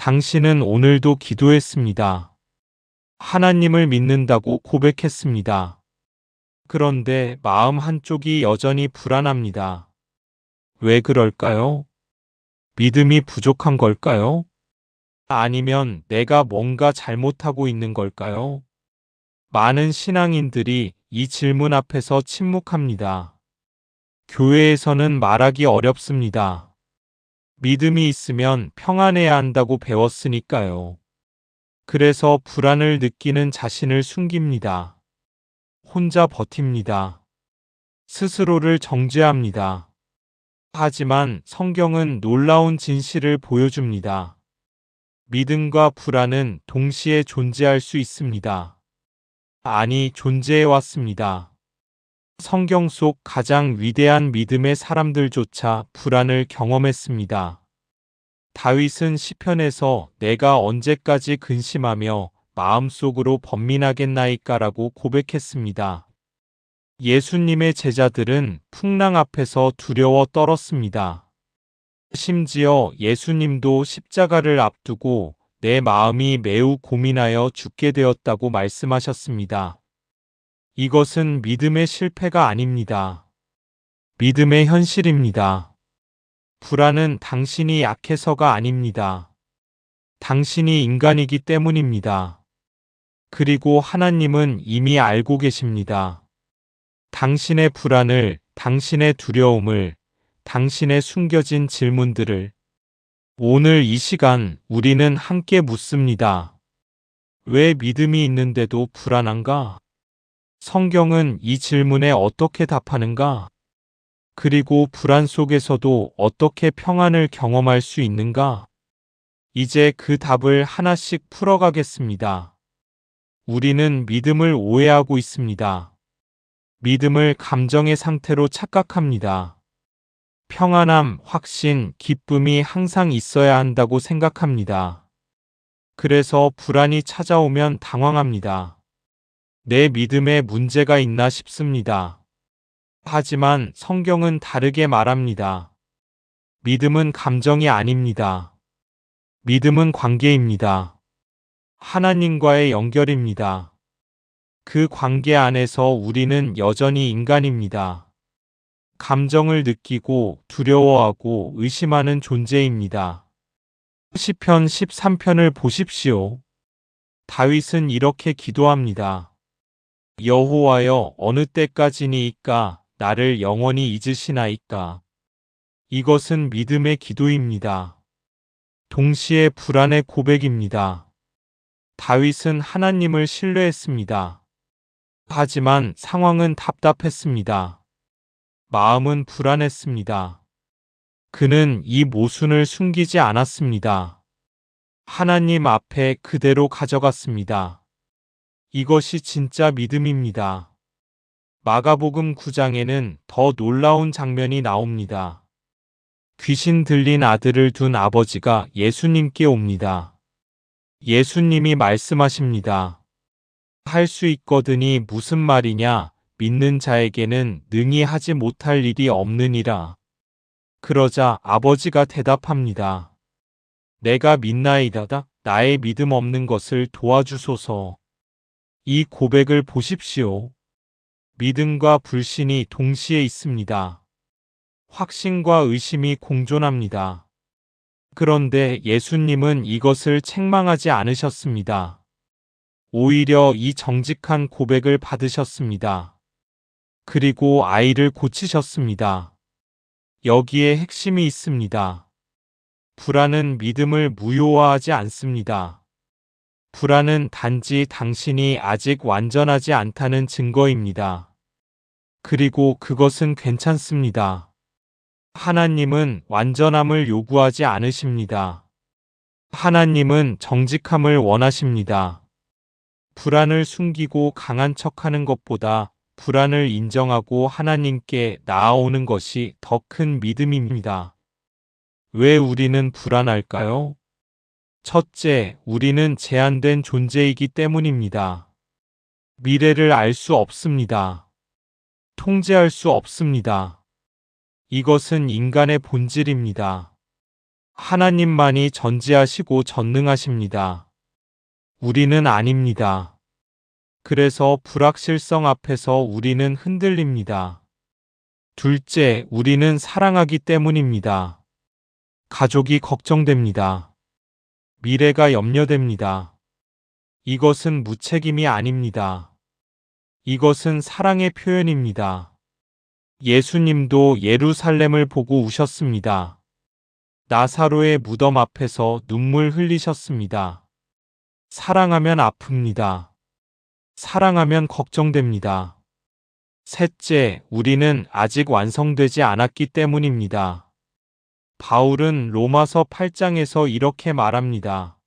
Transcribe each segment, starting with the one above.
당신은 오늘도 기도했습니다. 하나님을 믿는다고 고백했습니다. 그런데 마음 한쪽이 여전히 불안합니다. 왜 그럴까요? 믿음이 부족한 걸까요? 아니면 내가 뭔가 잘못하고 있는 걸까요? 많은 신앙인들이 이 질문 앞에서 침묵합니다. 교회에서는 말하기 어렵습니다. 믿음이 있으면 평안해야 한다고 배웠으니까요. 그래서 불안을 느끼는 자신을 숨깁니다. 혼자 버팁니다. 스스로를 정죄합니다. 하지만 성경은 놀라운 진실을 보여줍니다. 믿음과 불안은 동시에 존재할 수 있습니다. 아니, 존재해 왔습니다. 성경 속 가장 위대한 믿음의 사람들조차 불안을 경험했습니다. 다윗은 시편에서 내가 언제까지 근심하며 마음속으로 번민하겠나이까라고 고백했습니다. 예수님의 제자들은 풍랑 앞에서 두려워 떨었습니다. 심지어 예수님도 십자가를 앞두고 내 마음이 매우 고민하여 죽게 되었다고 말씀하셨습니다. 이것은 믿음의 실패가 아닙니다. 믿음의 현실입니다. 불안은 당신이 약해서가 아닙니다. 당신이 인간이기 때문입니다. 그리고 하나님은 이미 알고 계십니다. 당신의 불안을, 당신의 두려움을, 당신의 숨겨진 질문들을. 오늘 이 시간 우리는 함께 묻습니다. 왜 믿음이 있는데도 불안한가? 성경은 이 질문에 어떻게 답하는가? 그리고 불안 속에서도 어떻게 평안을 경험할 수 있는가? 이제 그 답을 하나씩 풀어가겠습니다. 우리는 믿음을 오해하고 있습니다. 믿음을 감정의 상태로 착각합니다. 평안함, 확신, 기쁨이 항상 있어야 한다고 생각합니다. 그래서 불안이 찾아오면 당황합니다. 내 믿음에 문제가 있나 싶습니다. 하지만 성경은 다르게 말합니다. 믿음은 감정이 아닙니다. 믿음은 관계입니다. 하나님과의 연결입니다. 그 관계 안에서 우리는 여전히 인간입니다. 감정을 느끼고 두려워하고 의심하는 존재입니다. 시편 13편을 보십시오. 다윗은 이렇게 기도합니다. 여호와여, 어느 때까지니이까 나를 영원히 잊으시나이까. 이것은 믿음의 기도입니다. 동시에 불안의 고백입니다. 다윗은 하나님을 신뢰했습니다. 하지만 상황은 답답했습니다. 마음은 불안했습니다. 그는 이 모순을 숨기지 않았습니다. 하나님 앞에 그대로 가져갔습니다. 이것이 진짜 믿음입니다. 마가복음 9장에는 더 놀라운 장면이 나옵니다. 귀신 들린 아들을 둔 아버지가 예수님께 옵니다. 예수님이 말씀하십니다. 할 수 있거든이 무슨 말이냐? 믿는 자에게는 능히 하지 못할 일이 없느니라. 그러자 아버지가 대답합니다. 내가 믿나이다. 나의 믿음 없는 것을 도와주소서. 이 고백을 보십시오. 믿음과 불신이 동시에 있습니다. 확신과 의심이 공존합니다. 그런데 예수님은 이것을 책망하지 않으셨습니다. 오히려 이 정직한 고백을 받으셨습니다. 그리고 아이를 고치셨습니다. 여기에 핵심이 있습니다. 불안은 믿음을 무효화하지 않습니다. 불안은 단지 당신이 아직 완전하지 않다는 증거입니다. 그리고 그것은 괜찮습니다. 하나님은 완전함을 요구하지 않으십니다. 하나님은 정직함을 원하십니다. 불안을 숨기고 강한 척하는 것보다 불안을 인정하고 하나님께 나아오는 것이 더 큰 믿음입니다. 왜 우리는 불안할까요? 첫째, 우리는 제한된 존재이기 때문입니다. 미래를 알 수 없습니다. 통제할 수 없습니다. 이것은 인간의 본질입니다. 하나님만이 전지하시고 전능하십니다. 우리는 아닙니다. 그래서 불확실성 앞에서 우리는 흔들립니다. 둘째, 우리는 사랑하기 때문입니다. 가족이 걱정됩니다. 미래가 염려됩니다. 이것은 무책임이 아닙니다. 이것은 사랑의 표현입니다. 예수님도 예루살렘을 보고 우셨습니다. 나사로의 무덤 앞에서 눈물 흘리셨습니다. 사랑하면 아픕니다. 사랑하면 걱정됩니다. 셋째, 우리는 아직 완성되지 않았기 때문입니다. 바울은 로마서 8장에서 이렇게 말합니다.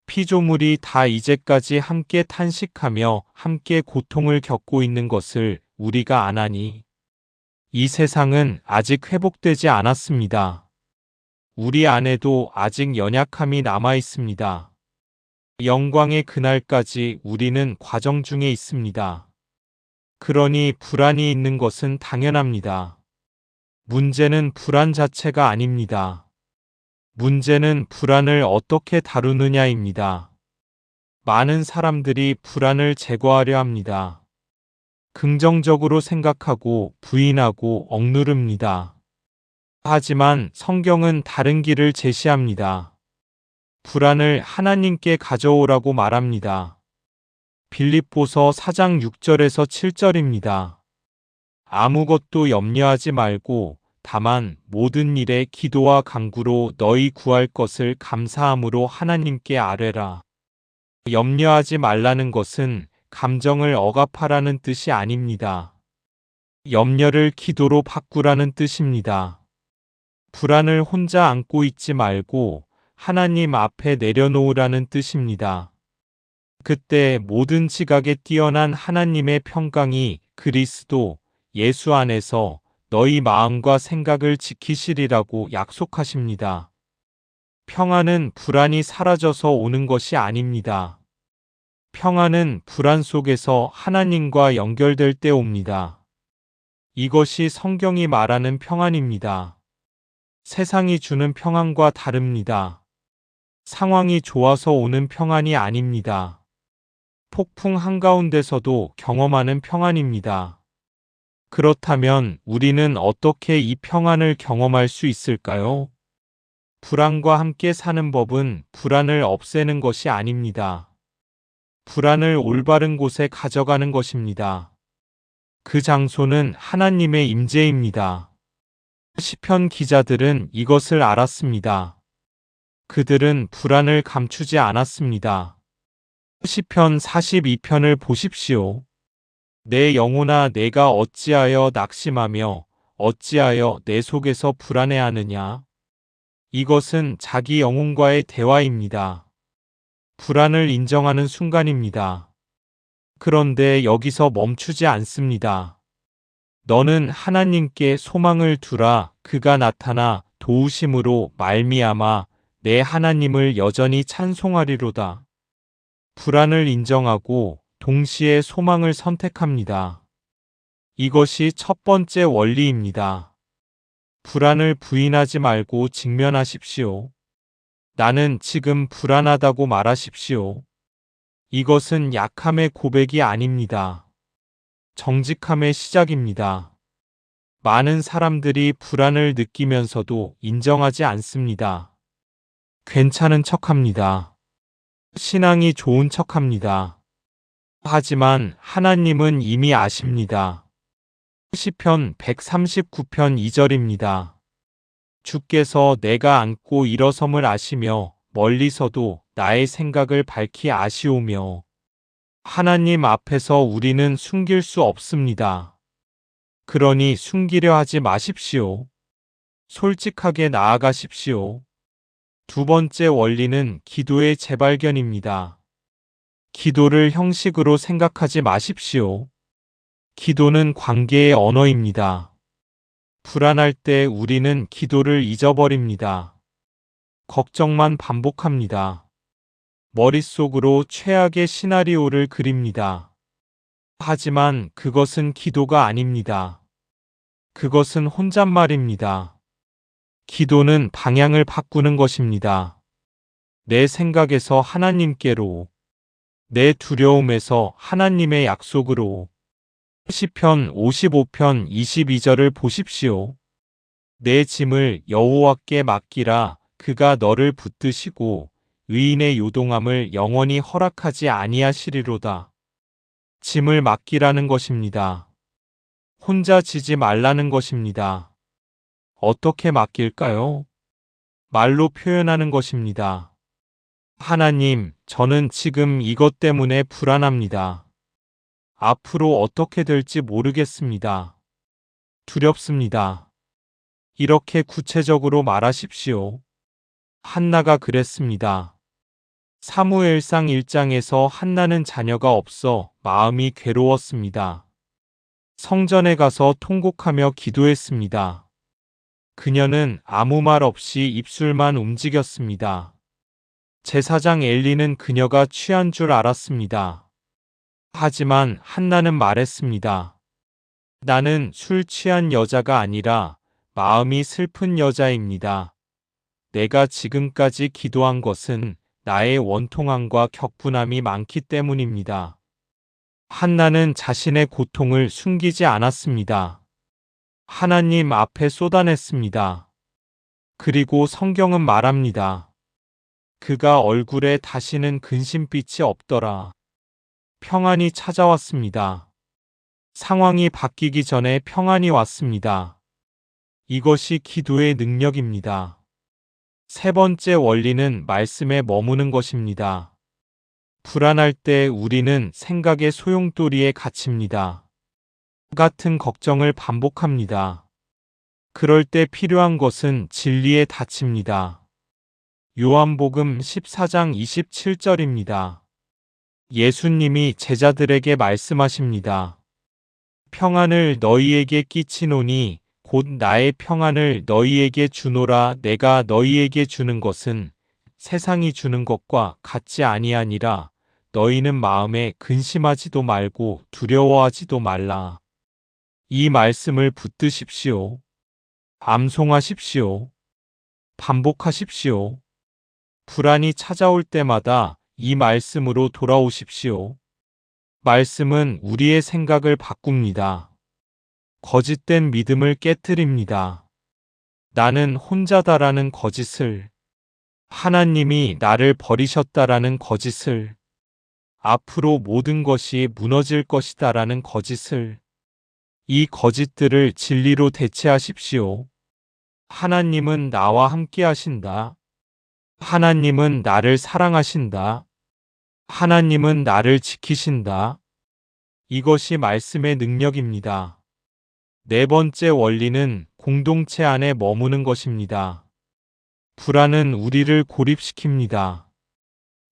피조물이 다 이제까지 함께 탄식하며 함께 고통을 겪고 있는 것을 우리가 아나니 이 세상은 아직 회복되지 않았습니다. 우리 안에도 아직 연약함이 남아 있습니다. 영광의 그날까지 우리는 과정 중에 있습니다. 그러니 불안이 있는 것은 당연합니다. 문제는 불안 자체가 아닙니다. 문제는 불안을 어떻게 다루느냐입니다. 많은 사람들이 불안을 제거하려 합니다. 긍정적으로 생각하고 부인하고 억누릅니다. 하지만 성경은 다른 길을 제시합니다. 불안을 하나님께 가져오라고 말합니다. 빌립보서 4장 6절에서 7절입니다. 아무것도 염려하지 말고 다만 모든 일에 기도와 간구로 너희 구할 것을 감사함으로 하나님께 아뢰라. 염려하지 말라는 것은 감정을 억압하라는 뜻이 아닙니다. 염려를 기도로 바꾸라는 뜻입니다. 불안을 혼자 안고 있지 말고 하나님 앞에 내려놓으라는 뜻입니다. 그때 모든 지각에 뛰어난 하나님의 평강이 그리스도 예수 안에서 너희 마음과 생각을 지키시리라고 약속하십니다. 평안은 불안이 사라져서 오는 것이 아닙니다. 평안은 불안 속에서 하나님과 연결될 때 옵니다. 이것이 성경이 말하는 평안입니다. 세상이 주는 평안과 다릅니다. 상황이 좋아서 오는 평안이 아닙니다. 폭풍 한가운데서도 경험하는 평안입니다. 그렇다면 우리는 어떻게 이 평안을 경험할 수 있을까요? 불안과 함께 사는 법은 불안을 없애는 것이 아닙니다. 불안을 올바른 곳에 가져가는 것입니다. 그 장소는 하나님의 임재입니다. 시편 기자들은 이것을 알았습니다. 그들은 불안을 감추지 않았습니다. 시편 42편을 보십시오. 내 영혼아 내가 어찌하여 낙심하며 어찌하여 내 속에서 불안해하느냐. 이것은 자기 영혼과의 대화입니다. 불안을 인정하는 순간입니다. 그런데 여기서 멈추지 않습니다. 너는 하나님께 소망을 두라. 그가 나타나 도우심으로 말미암아 내 하나님을 여전히 찬송하리로다. 불안을 인정하고 동시에 소망을 선택합니다. 이것이 첫 번째 원리입니다. 불안을 부인하지 말고 직면하십시오. 나는 지금 불안하다고 말하십시오. 이것은 약함의 고백이 아닙니다. 정직함의 시작입니다. 많은 사람들이 불안을 느끼면서도 인정하지 않습니다. 괜찮은 척합니다. 신앙이 좋은 척합니다. 하지만 하나님은 이미 아십니다. 시편 139편 2절입니다. 주께서 내가 앉고 일어섬을 아시며 멀리서도 나의 생각을 밝히 아시오며 하나님 앞에서 우리는 숨길 수 없습니다. 그러니 숨기려 하지 마십시오. 솔직하게 나아가십시오. 두 번째 원리는 기도의 재발견입니다. 기도를 형식으로 생각하지 마십시오. 기도는 관계의 언어입니다. 불안할 때 우리는 기도를 잊어버립니다. 걱정만 반복합니다. 머릿속으로 최악의 시나리오를 그립니다. 하지만 그것은 기도가 아닙니다. 그것은 혼잣말입니다. 기도는 방향을 바꾸는 것입니다. 내 생각에서 하나님께로, 내 두려움에서 하나님의 약속으로. 시편 55편 22절을 보십시오. 내 짐을 여호와께 맡기라. 그가 너를 붙드시고 의인의 요동함을 영원히 허락하지 아니하시리로다. 짐을 맡기라는 것입니다. 혼자 지지 말라는 것입니다. 어떻게 맡길까요? 말로 표현하는 것입니다. 하나님, 저는 지금 이것 때문에 불안합니다. 앞으로 어떻게 될지 모르겠습니다. 두렵습니다. 이렇게 구체적으로 말하십시오. 한나가 그랬습니다. 사무엘상 1장에서 한나는 자녀가 없어 마음이 괴로웠습니다. 성전에 가서 통곡하며 기도했습니다. 그녀는 아무 말 없이 입술만 움직였습니다. 제사장 엘리는 그녀가 취한 줄 알았습니다. 하지만 한나는 말했습니다. 나는 술 취한 여자가 아니라 마음이 슬픈 여자입니다. 내가 지금까지 기도한 것은 나의 원통함과 격분함이 많기 때문입니다. 한나는 자신의 고통을 숨기지 않았습니다. 하나님 앞에 쏟아냈습니다. 그리고 성경은 말합니다. 그가 얼굴에 다시는 근심빛이 없더라. 평안이 찾아왔습니다. 상황이 바뀌기 전에 평안이 왔습니다. 이것이 기도의 능력입니다. 세 번째 원리는 말씀에 머무는 것입니다. 불안할 때 우리는 생각의 소용돌이에 갇힙니다. 같은 걱정을 반복합니다. 그럴 때 필요한 것은 진리에 닫힙니다. 요한복음 14장 27절입니다. 예수님이 제자들에게 말씀하십니다. 평안을 너희에게 끼치노니 곧 나의 평안을 너희에게 주노라. 내가 너희에게 주는 것은 세상이 주는 것과 같지 아니하니라. 너희는 마음에 근심하지도 말고 두려워하지도 말라. 이 말씀을 붙드십시오. 암송하십시오. 반복하십시오. 불안이 찾아올 때마다 이 말씀으로 돌아오십시오. 말씀은 우리의 생각을 바꿉니다. 거짓된 믿음을 깨뜨립니다. 나는 혼자다라는 거짓을, 하나님이 나를 버리셨다라는 거짓을, 앞으로 모든 것이 무너질 것이다라는 거짓을, 이 거짓들을 진리로 대체하십시오. 하나님은 나와 함께 하신다. 하나님은 나를 사랑하신다. 하나님은 나를 지키신다. 이것이 말씀의 능력입니다. 네 번째 원리는 공동체 안에 머무는 것입니다. 불안은 우리를 고립시킵니다.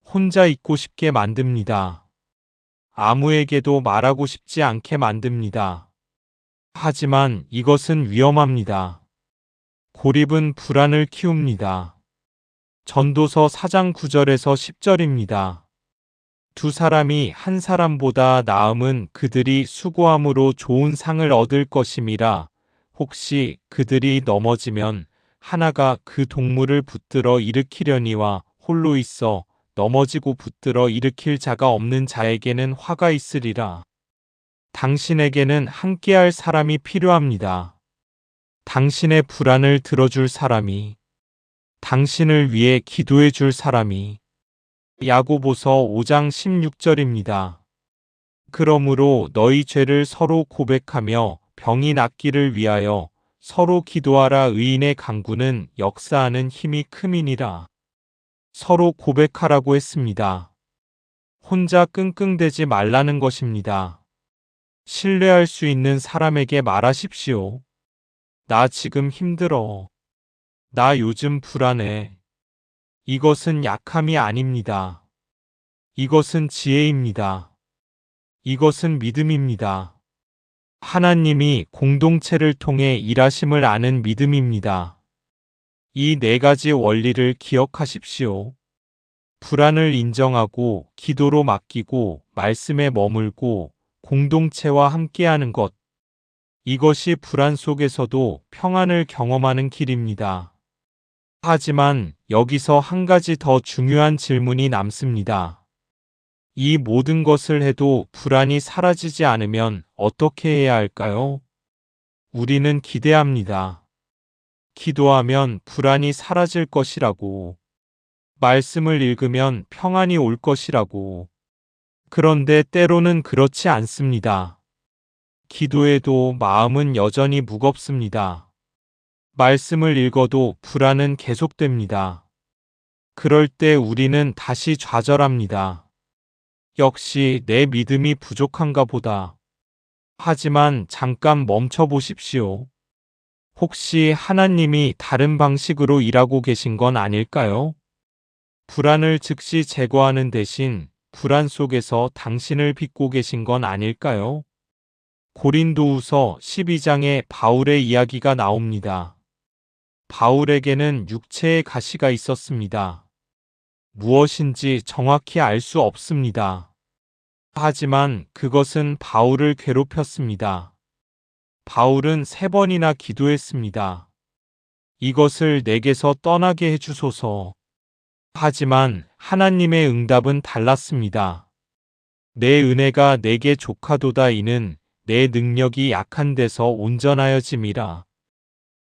혼자 있고 싶게 만듭니다. 아무에게도 말하고 싶지 않게 만듭니다. 하지만 이것은 위험합니다. 고립은 불안을 키웁니다. 전도서 4장 9절에서 10절입니다. 두 사람이 한 사람보다 나음은 그들이 수고함으로 좋은 상을 얻을 것임이라. 혹시 그들이 넘어지면 하나가 그 동물을 붙들어 일으키려니와 홀로 있어 넘어지고 붙들어 일으킬 자가 없는 자에게는 화가 있으리라. 당신에게는 함께할 사람이 필요합니다. 당신의 불안을 들어줄 사람이, 당신을 위해 기도해 줄 사람이. 야고보서 5장 16절입니다. 그러므로 너희 죄를 서로 고백하며 병이 낫기를 위하여 서로 기도하라. 의인의 간구는 역사하는 힘이 큼이니라. 서로 고백하라고 했습니다. 혼자 끙끙대지 말라는 것입니다. 신뢰할 수 있는 사람에게 말하십시오. 나 지금 힘들어. 나 요즘 불안해. 이것은 약함이 아닙니다. 이것은 지혜입니다. 이것은 믿음입니다. 하나님이 공동체를 통해 일하심을 아는 믿음입니다. 이 네 가지 원리를 기억하십시오. 불안을 인정하고 기도로 맡기고 말씀에 머물고 공동체와 함께하는 것. 이것이 불안 속에서도 평안을 경험하는 길입니다. 하지만 여기서 한 가지 더 중요한 질문이 남습니다. 이 모든 것을 해도 불안이 사라지지 않으면 어떻게 해야 할까요? 우리는 기대합니다. 기도하면 불안이 사라질 것이라고. 말씀을 읽으면 평안이 올 것이라고. 그런데 때로는 그렇지 않습니다. 기도해도 마음은 여전히 무겁습니다. 말씀을 읽어도 불안은 계속됩니다. 그럴 때 우리는 다시 좌절합니다. 역시 내 믿음이 부족한가 보다. 하지만 잠깐 멈춰 보십시오. 혹시 하나님이 다른 방식으로 일하고 계신 건 아닐까요? 불안을 즉시 제거하는 대신 불안 속에서 당신을 빚고 계신 건 아닐까요? 고린도후서 12장에 바울의 이야기가 나옵니다. 바울에게는 육체의 가시가 있었습니다. 무엇인지 정확히 알 수 없습니다. 하지만 그것은 바울을 괴롭혔습니다. 바울은 3번이나 기도했습니다. 이것을 내게서 떠나게 해주소서. 하지만 하나님의 응답은 달랐습니다. 내 은혜가 내게 족하도다. 이는 내 능력이 약한 데서 온전하여짐이라.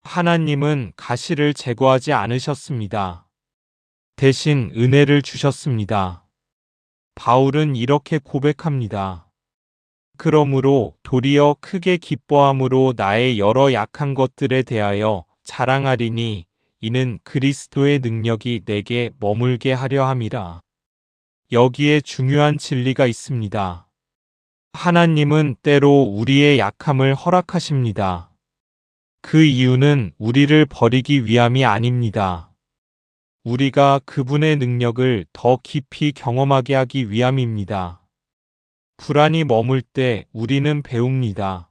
하나님은 가시를 제거하지 않으셨습니다. 대신 은혜를 주셨습니다. 바울은 이렇게 고백합니다. 그러므로 도리어 크게 기뻐함으로 나의 여러 약한 것들에 대하여 자랑하리니 이는 그리스도의 능력이 내게 머물게 하려 함이라. 여기에 중요한 진리가 있습니다. 하나님은 때로 우리의 약함을 허락하십니다. 그 이유는 우리를 버리기 위함이 아닙니다. 우리가 그분의 능력을 더 깊이 경험하게 하기 위함입니다. 불안이 머물 때 우리는 배웁니다.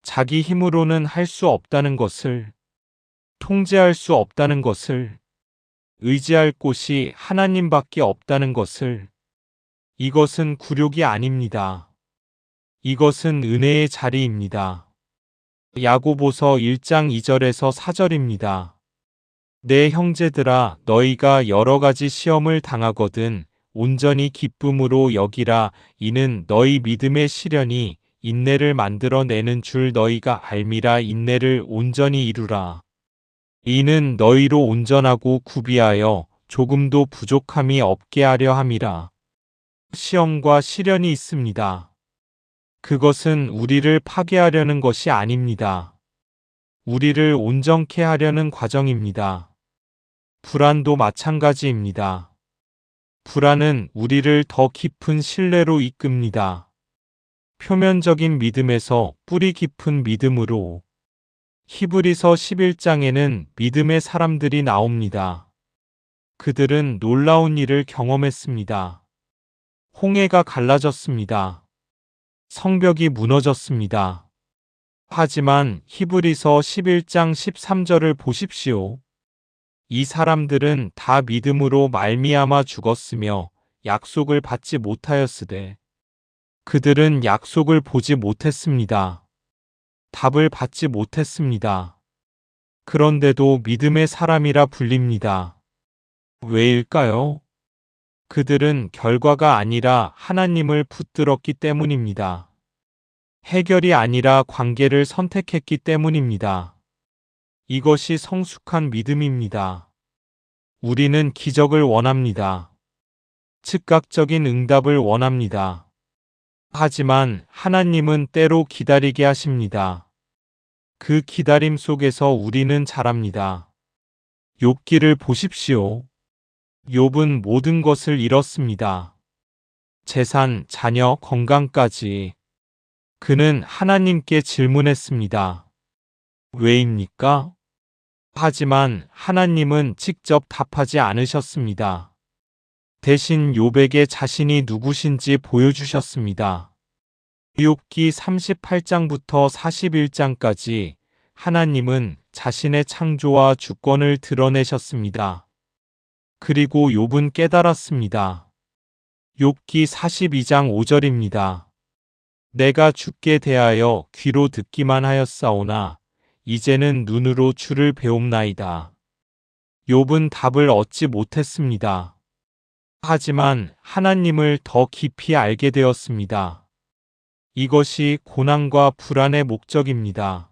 자기 힘으로는 할 수 없다는 것을, 통제할 수 없다는 것을, 의지할 곳이 하나님밖에 없다는 것을. 이것은 굴욕이 아닙니다. 이것은 은혜의 자리입니다. 야고보서 1장 2절에서 4절입니다. 내 형제들아 너희가 여러 가지 시험을 당하거든 온전히 기쁨으로 여기라. 이는 너희 믿음의 시련이 인내를 만들어내는 줄 너희가 알미라. 인내를 온전히 이루라. 이는 너희로 온전하고 구비하여 조금도 부족함이 없게 하려 함이라. 시험과 시련이 있습니다. 그것은 우리를 파괴하려는 것이 아닙니다. 우리를 온전케 하려는 과정입니다. 불안도 마찬가지입니다. 불안은 우리를 더 깊은 신뢰로 이끕니다. 표면적인 믿음에서 뿌리 깊은 믿음으로. 히브리서 11장에는 믿음의 사람들이 나옵니다. 그들은 놀라운 일을 경험했습니다. 홍해가 갈라졌습니다. 성벽이 무너졌습니다. 하지만 히브리서 11장 13절을 보십시오. 이 사람들은 다 믿음으로 말미암아 죽었으며 약속을 받지 못하였으되 그들은 약속을 보지 못했습니다. 답을 받지 못했습니다. 그런데도 믿음의 사람이라 불립니다. 왜일까요? 그들은 결과가 아니라 하나님을 붙들었기 때문입니다. 해결이 아니라 관계를 선택했기 때문입니다. 이것이 성숙한 믿음입니다. 우리는 기적을 원합니다. 즉각적인 응답을 원합니다. 하지만 하나님은 때로 기다리게 하십니다. 그 기다림 속에서 우리는 자랍니다. 욥기를 보십시오. 욥은 모든 것을 잃었습니다. 재산, 자녀, 건강까지. 그는 하나님께 질문했습니다. 왜입니까? 하지만 하나님은 직접 답하지 않으셨습니다. 대신 욥에게 자신이 누구신지 보여주셨습니다. 욥기 38장부터 41장까지 하나님은 자신의 창조와 주권을 드러내셨습니다. 그리고 욥은 깨달았습니다. 욥기 42장 5절입니다. 내가 주께 대하여 귀로 듣기만 하였사오나 이제는 눈으로 주를 배움나이다. 욥은 답을 얻지 못했습니다. 하지만 하나님을 더 깊이 알게 되었습니다. 이것이 고난과 불안의 목적입니다.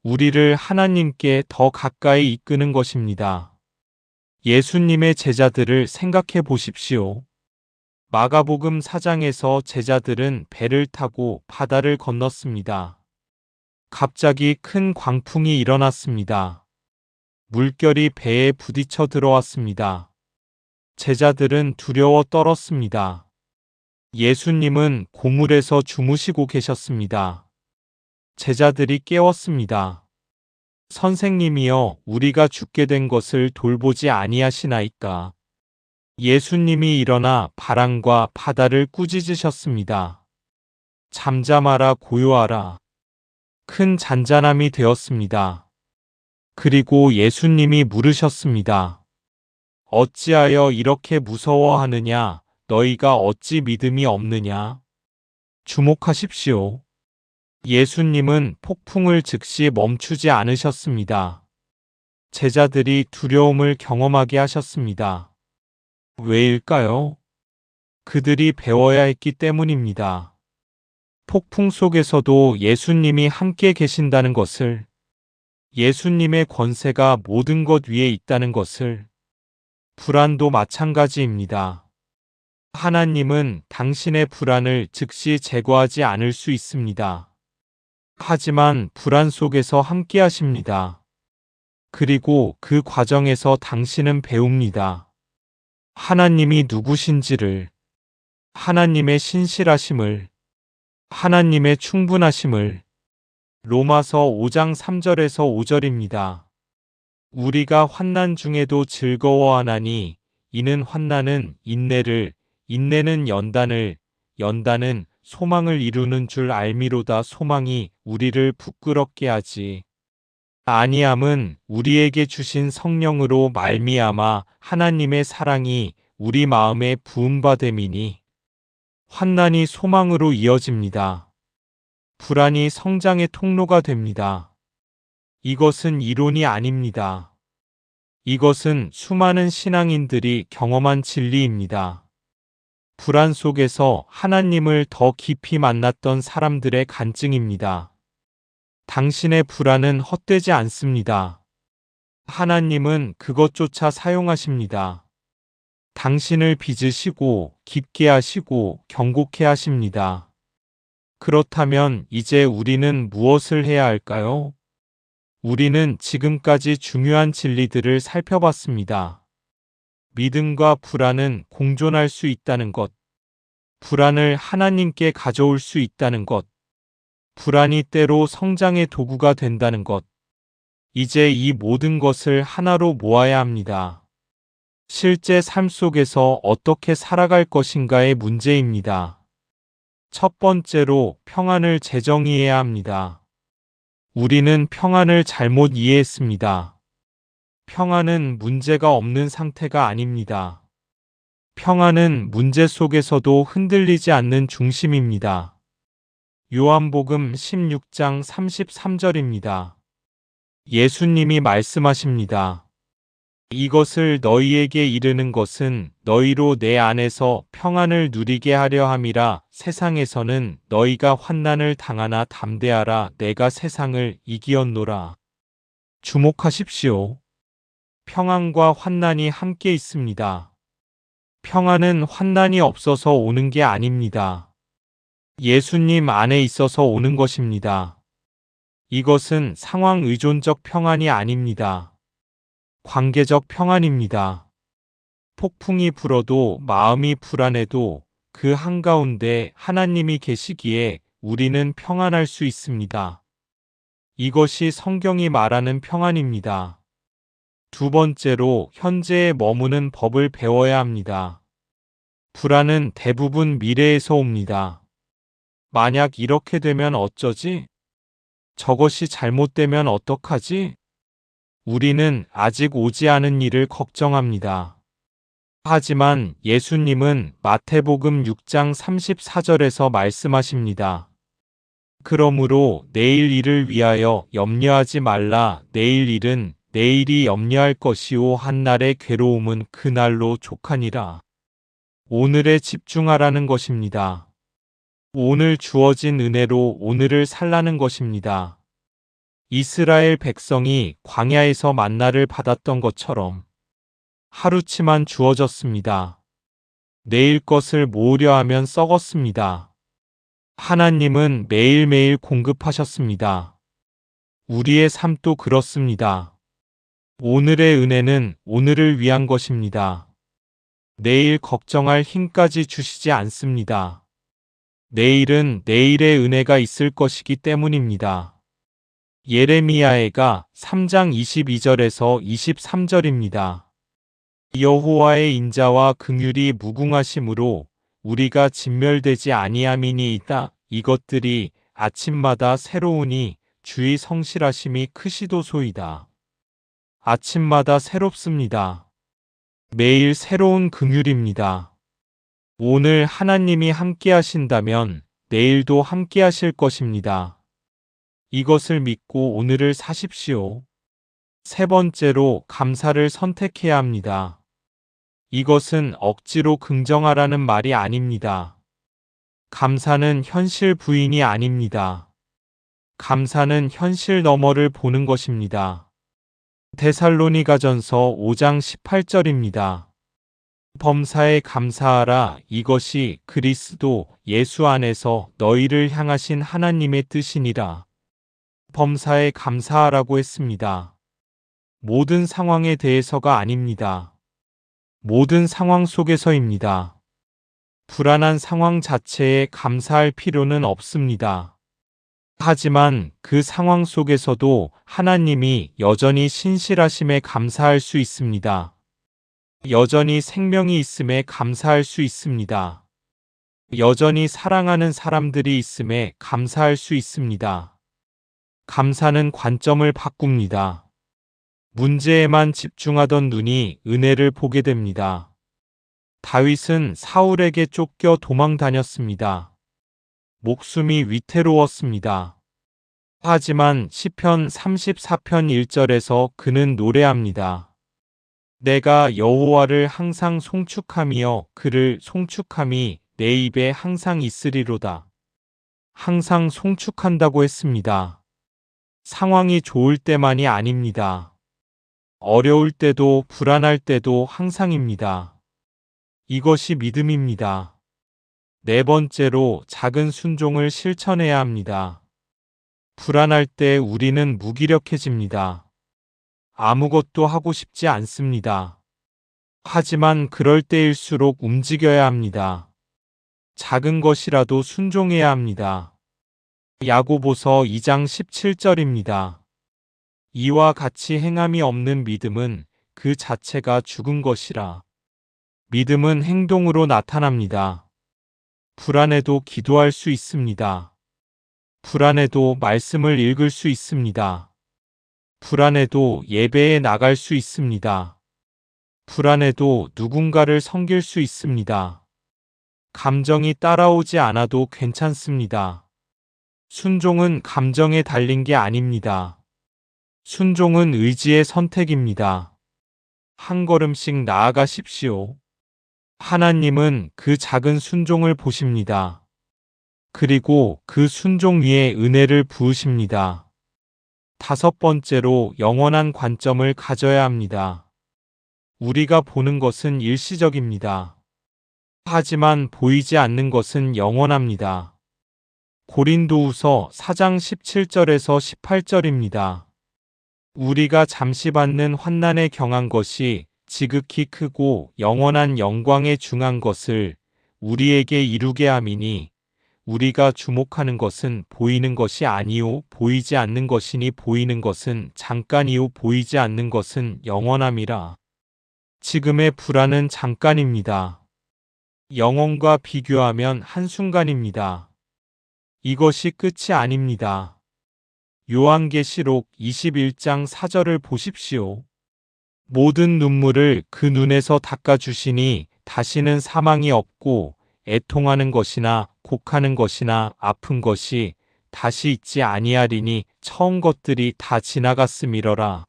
우리를 하나님께 더 가까이 이끄는 것입니다. 예수님의 제자들을 생각해 보십시오. 마가복음 4장에서 제자들은 배를 타고 바다를 건넜습니다. 갑자기 큰 광풍이 일어났습니다. 물결이 배에 부딪혀 들어왔습니다. 제자들은 두려워 떨었습니다. 예수님은 고물에서 주무시고 계셨습니다. 제자들이 깨웠습니다. 선생님이여, 우리가 죽게 된 것을 돌보지 아니하시나이까. 예수님이 일어나 바람과 바다를 꾸짖으셨습니다. 잠잠하라, 고요하라. 큰 잔잔함이 되었습니다. 그리고 예수님이 물으셨습니다. 어찌하여 이렇게 무서워하느냐? 너희가 어찌 믿음이 없느냐? 주목하십시오. 예수님은 폭풍을 즉시 멈추지 않으셨습니다. 제자들이 두려움을 경험하게 하셨습니다. 왜일까요? 그들이 배워야 했기 때문입니다. 폭풍 속에서도 예수님이 함께 계신다는 것을, 예수님의 권세가 모든 것 위에 있다는 것을, 불안도 마찬가지입니다. 하나님은 당신의 불안을 즉시 제거하지 않을 수 있습니다. 하지만 불안 속에서 함께 하십니다. 그리고 그 과정에서 당신은 배웁니다. 하나님이 누구신지를, 하나님의 신실하심을, 하나님의 충분하심을. 로마서 5장 3절에서 5절입니다. 우리가 환난 중에도 즐거워하나니 이는 환난은 인내를, 인내는 연단을, 연단은 소망을 이루는 줄 알미로다. 소망이 우리를 부끄럽게 하지 아니함은 우리에게 주신 성령으로 말미암아 하나님의 사랑이 우리 마음에 부음받음이니. 환난이 소망으로 이어집니다. 불안이 성장의 통로가 됩니다. 이것은 이론이 아닙니다. 이것은 수많은 신앙인들이 경험한 진리입니다. 불안 속에서 하나님을 더 깊이 만났던 사람들의 간증입니다. 당신의 불안은 헛되지 않습니다. 하나님은 그것조차 사용하십니다. 당신을 빚으시고 깊게 하시고 경고케 하십니다. 그렇다면 이제 우리는 무엇을 해야 할까요? 우리는 지금까지 중요한 진리들을 살펴봤습니다. 믿음과 불안은 공존할 수 있다는 것, 불안을 하나님께 가져올 수 있다는 것, 불안이 때로 성장의 도구가 된다는 것. 이제 이 모든 것을 하나로 모아야 합니다. 실제 삶 속에서 어떻게 살아갈 것인가의 문제입니다. 첫 번째로 평안을 재정의해야 합니다. 우리는 평안을 잘못 이해했습니다. 평안은 문제가 없는 상태가 아닙니다. 평안은 문제 속에서도 흔들리지 않는 중심입니다. 요한복음 16장 33절입니다. 예수님이 말씀하십니다. 이것을 너희에게 이르는 것은 너희로 내 안에서 평안을 누리게 하려 함이라. 세상에서는 너희가 환난을 당하나 담대하라. 내가 세상을 이기었노라. 주목하십시오. 평안과 환난이 함께 있습니다. 평안은 환난이 없어서 오는 게 아닙니다. 예수님 안에 있어서 오는 것입니다. 이것은 상황 의존적 평안이 아닙니다. 관계적 평안입니다. 폭풍이 불어도 마음이 불안해도 그 한가운데 하나님이 계시기에 우리는 평안할 수 있습니다. 이것이 성경이 말하는 평안입니다. 두 번째로 현재에 머무는 법을 배워야 합니다. 불안은 대부분 미래에서 옵니다. 만약 이렇게 되면 어쩌지? 저것이 잘못되면 어떡하지? 우리는 아직 오지 않은 일을 걱정합니다. 하지만 예수님은 마태복음 6장 34절에서 말씀하십니다. 그러므로 내일 일을 위하여 염려하지 말라. 내일 일은 내일이 염려할 것이요 한날의 괴로움은 그날로 족하니라. 오늘에 집중하라는 것입니다. 오늘 주어진 은혜로 오늘을 살라는 것입니다. 이스라엘 백성이 광야에서 만나를 받았던 것처럼 하루치만 주어졌습니다. 내일 것을 모으려 하면 썩었습니다. 하나님은 매일매일 공급하셨습니다. 우리의 삶도 그렇습니다. 오늘의 은혜는 오늘을 위한 것입니다. 내일 걱정할 힘까지 주시지 않습니다. 내일은 내일의 은혜가 있을 것이기 때문입니다. 예레미야해가 3장 22절에서 23절입니다. 여호와의 인자와 긍휼이 무궁하심으로 우리가 진멸되지 아니함이니이다. 이것들이 아침마다 새로우니 주의 성실하심이 크시도소이다. 아침마다 새롭습니다. 매일 새로운 긍휼입니다. 오늘 하나님이 함께 하신다면 내일도 함께 하실 것입니다. 이것을 믿고 오늘을 사십시오. 세 번째로 감사를 선택해야 합니다. 이것은 억지로 긍정하라는 말이 아닙니다. 감사는 현실 부인이 아닙니다. 감사는 현실 너머를 보는 것입니다. 데살로니가전서 5장 18절입니다. 범사에 감사하라. 이것이 그리스도 예수 안에서 너희를 향하신 하나님의 뜻이니라. 범사에 감사하라고 했습니다. 모든 상황에 대해서가 아닙니다. 모든 상황 속에서입니다. 불안한 상황 자체에 감사할 필요는 없습니다. 하지만 그 상황 속에서도 하나님이 여전히 신실하심에 감사할 수 있습니다. 여전히 생명이 있음에 감사할 수 있습니다. 여전히 사랑하는 사람들이 있음에 감사할 수 있습니다. 감사는 관점을 바꿉니다. 문제에만 집중하던 눈이 은혜를 보게 됩니다. 다윗은 사울에게 쫓겨 도망 다녔습니다. 목숨이 위태로웠습니다. 하지만 시편 34편 1절에서 그는 노래합니다. 내가 여호와를 항상 송축하며 그를 송축함이 내 입에 항상 있으리로다. 항상 송축한다고 했습니다. 상황이 좋을 때만이 아닙니다. 어려울 때도 불안할 때도 항상입니다. 이것이 믿음입니다. 네 번째로 작은 순종을 실천해야 합니다. 불안할 때 우리는 무기력해집니다. 아무것도 하고 싶지 않습니다. 하지만 그럴 때일수록 움직여야 합니다. 작은 것이라도 순종해야 합니다. 야고보서 2장 17절입니다. 이와 같이 행함이 없는 믿음은 그 자체가 죽은 것이라. 믿음은 행동으로 나타납니다. 불안해도 기도할 수 있습니다. 불안해도 말씀을 읽을 수 있습니다. 불안해도 예배에 나갈 수 있습니다. 불안해도 누군가를 섬길 수 있습니다. 감정이 따라오지 않아도 괜찮습니다. 순종은 감정에 달린 게 아닙니다. 순종은 의지의 선택입니다. 한 걸음씩 나아가십시오. 하나님은 그 작은 순종을 보십니다. 그리고 그 순종 위에 은혜를 부으십니다. 다섯 번째로 영원한 관점을 가져야 합니다. 우리가 보는 것은 일시적입니다. 하지만 보이지 않는 것은 영원합니다. 고린도후서 4장 17절에서 18절입니다. 우리가 잠시 받는 환난에 경한 것이 지극히 크고 영원한 영광에 중한 것을 우리에게 이루게 함이니 우리가 주목하는 것은 보이는 것이 아니요 보이지 않는 것이니 보이는 것은 잠깐이요 보이지 않는 것은 영원함이라. 지금의 불안은 잠깐입니다. 영원과 비교하면 한순간입니다. 이것이 끝이 아닙니다. 요한계시록 21장 4절을 보십시오. 모든 눈물을 그 눈에서 닦아주시니 다시는 사망이 없고 애통하는 것이나 곡하는 것이나 아픈 것이 다시 있지 아니하리니 처음 것들이 다 지나갔음이러라.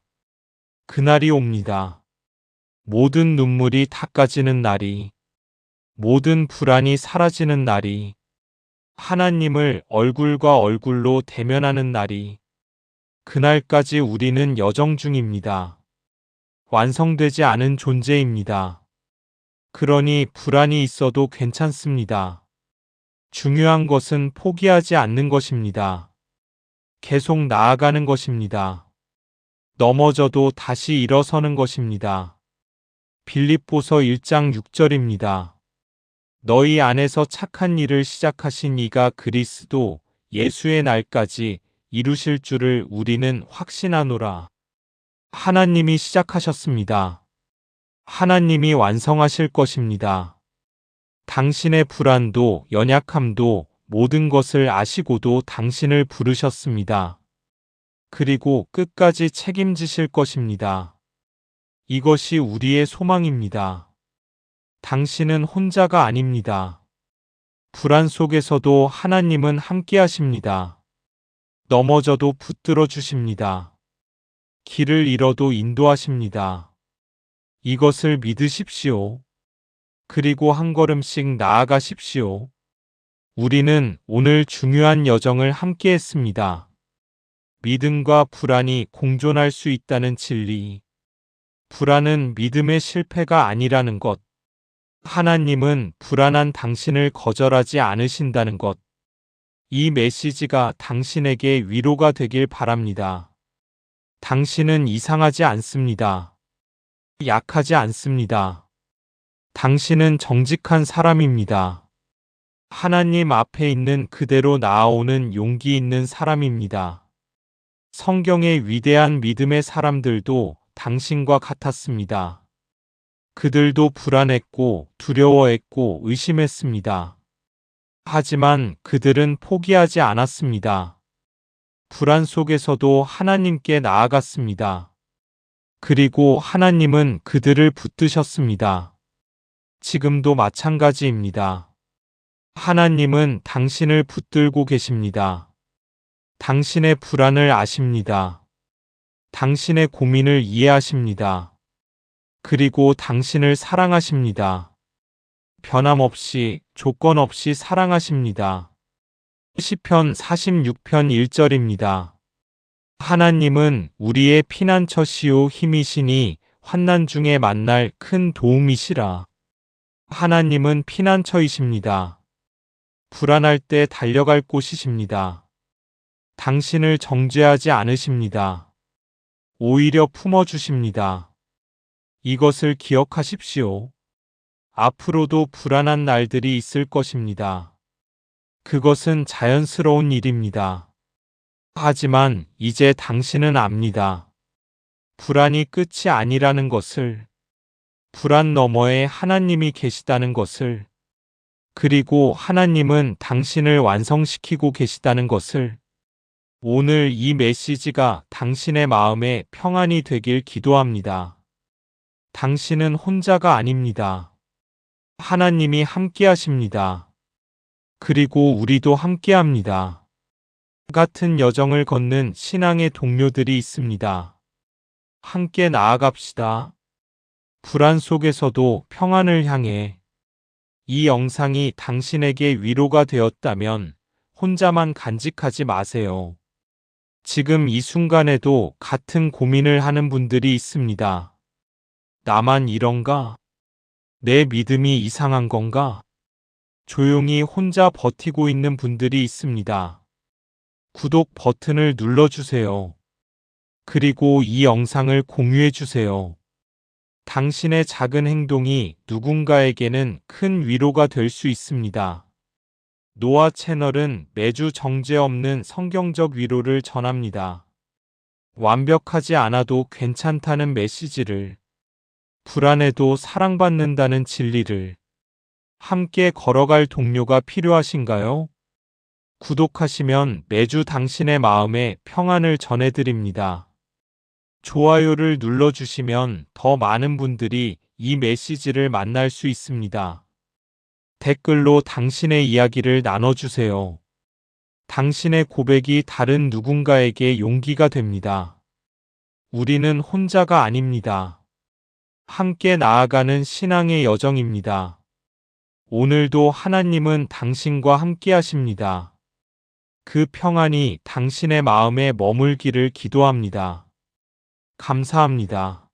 그날이 옵니다. 모든 눈물이 닦아지는 날이, 모든 불안이 사라지는 날이, 하나님을 얼굴과 얼굴로 대면하는 날이, 그날까지 우리는 여정 중입니다. 완성되지 않은 존재입니다. 그러니 불안이 있어도 괜찮습니다. 중요한 것은 포기하지 않는 것입니다. 계속 나아가는 것입니다. 넘어져도 다시 일어서는 것입니다. 빌립보서 1장 6절입니다. 너희 안에서 착한 일을 시작하신 이가 그리스도 예수의 날까지 이루실 줄을 우리는 확신하노라. 하나님이 시작하셨습니다. 하나님이 완성하실 것입니다. 당신의 불안도 연약함도 모든 것을 아시고도 당신을 부르셨습니다. 그리고 끝까지 책임지실 것입니다. 이것이 우리의 소망입니다. 당신은 혼자가 아닙니다. 불안 속에서도 하나님은 함께 하십니다. 넘어져도 붙들어 주십니다. 길을 잃어도 인도하십니다. 이것을 믿으십시오. 그리고 한 걸음씩 나아가십시오. 우리는 오늘 중요한 여정을 함께 했습니다. 믿음과 불안이 공존할 수 있다는 진리. 불안은 믿음의 실패가 아니라는 것. 하나님은 불안한 당신을 거절하지 않으신다는 것. 이 메시지가 당신에게 위로가 되길 바랍니다. 당신은 이상하지 않습니다. 약하지 않습니다. 당신은 정직한 사람입니다. 하나님 앞에 있는 그대로 나아오는 용기 있는 사람입니다. 성경의 위대한 믿음의 사람들도 당신과 같았습니다. 그들도 불안했고 두려워했고 의심했습니다. 하지만 그들은 포기하지 않았습니다. 불안 속에서도 하나님께 나아갔습니다. 그리고 하나님은 그들을 붙드셨습니다. 지금도 마찬가지입니다. 하나님은 당신을 붙들고 계십니다. 당신의 불안을 아십니다. 당신의 고민을 이해하십니다. 그리고 당신을 사랑하십니다. 변함없이, 조건 없이 사랑하십니다. 시편 46편 1절입니다. 하나님은 우리의 피난처시요 힘이시니 환난 중에 만날 큰 도움이시라. 하나님은 피난처이십니다. 불안할 때 달려갈 곳이십니다. 당신을 정죄하지 않으십니다. 오히려 품어주십니다. 이것을 기억하십시오. 앞으로도 불안한 날들이 있을 것입니다. 그것은 자연스러운 일입니다. 하지만 이제 당신은 압니다. 불안이 끝이 아니라는 것을, 불안 너머에 하나님이 계시다는 것을, 그리고 하나님은 당신을 완성시키고 계시다는 것을, 오늘 이 메시지가 당신의 마음에 평안이 되길 기도합니다. 당신은 혼자가 아닙니다. 하나님이 함께 하십니다. 그리고 우리도 함께 합니다. 같은 여정을 걷는 신앙의 동료들이 있습니다. 함께 나아갑시다. 불안 속에서도 평안을 향해. 이 영상이 당신에게 위로가 되었다면 혼자만 간직하지 마세요. 지금 이 순간에도 같은 고민을 하는 분들이 있습니다. 나만 이런가? 내 믿음이 이상한 건가? 조용히 혼자 버티고 있는 분들이 있습니다. 구독 버튼을 눌러주세요. 그리고 이 영상을 공유해주세요. 당신의 작은 행동이 누군가에게는 큰 위로가 될 수 있습니다. 노아 채널은 매주 정죄 없는 성경적 위로를 전합니다. 완벽하지 않아도 괜찮다는 메시지를, 불안해도 사랑받는다는 진리를, 함께 걸어갈 동료가 필요하신가요? 구독하시면 매주 당신의 마음에 평안을 전해드립니다. 좋아요를 눌러주시면 더 많은 분들이 이 메시지를 만날 수 있습니다. 댓글로 당신의 이야기를 나눠주세요. 당신의 고백이 다른 누군가에게 용기가 됩니다. 우리는 혼자가 아닙니다. 함께 나아가는 신앙의 여정입니다. 오늘도 하나님은 당신과 함께 하십니다. 그 평안이 당신의 마음에 머물기를 기도합니다. 감사합니다.